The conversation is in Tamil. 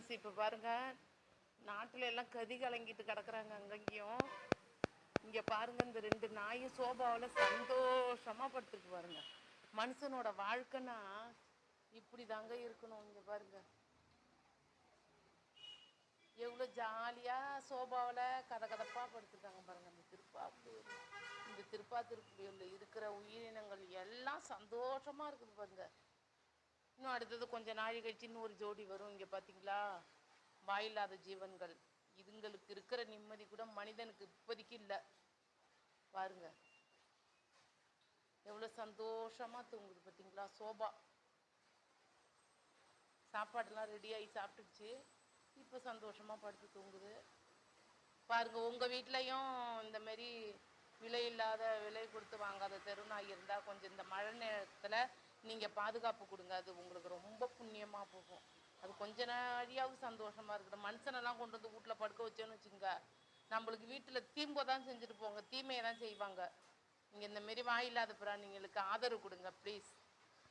ஃப்ரெண்ட்ஸ், இப்போ பாருங்க, நாட்டில் எல்லாம் கதி கலங்கிட்டு கிடக்குறாங்க அங்கங்கேயும். இங்கே பாருங்க, இந்த 2 நாயும் சோபாவில் சந்தோஷமாக படுத்துருக்கு பாருங்க. மனுஷனோட வாழ்க்கைன்னா இப்படி தாங்க இருக்கணும். இங்கே பாருங்க, எவ்வளோ ஜாலியாக சோபாவில் கதப்பாக படுத்துருக்காங்க பாருங்க. இந்த திருப்பாத்திருப்புலியில் இருக்கிற உயிரினங்கள் எல்லாம் சந்தோஷமாக இருக்குது பாருங்க. இன்னும் அடுத்தது கொஞ்சம் நாள் கழிச்சு இன்னொரு ஜோடி வரும். இங்கே பார்த்தீங்களா, வாயில்லாத ஜீவன்கள். இதுங்களுக்கு இருக்கிற நிம்மதி கூட மனிதனுக்கு இப்போதைக்கு இல்லை பாருங்க. எவ்வளோ சந்தோஷமாக தூங்குது பார்த்தீங்களா. சோபா சாப்பாடுலாம் ரெடியாகி சாப்பிட்டுச்சு, இப்போ சந்தோஷமாக படுத்து தூங்குது பாருங்கள். உங்கள் வீட்லேயும் இந்தமாரி விலை கொடுத்து வாங்காத தெருநாய் இருந்தால் கொஞ்சம் இந்த மழை நேரத்தில் நீங்கள் பாதுகாப்பு கொடுங்க. அது உங்களுக்கு ரொம்ப புண்ணியமாக போகும். அது கொஞ்ச நாழியாவது சந்தோஷமாக இருக்குது. மனுஷனெல்லாம் கொண்டு வந்து வீட்டில் படுக்க வச்சோன்னு வச்சுங்க, நம்மளுக்கு வீட்டில் தீம்போ தான் செஞ்சுட்டு போங்க, தீமையை தான் செய்வாங்க. நீங்கள் இந்தமாரி வாயில்லாத பிராணிங்களுக்கு ஆதரவு கொடுங்க ப்ளீஸ்.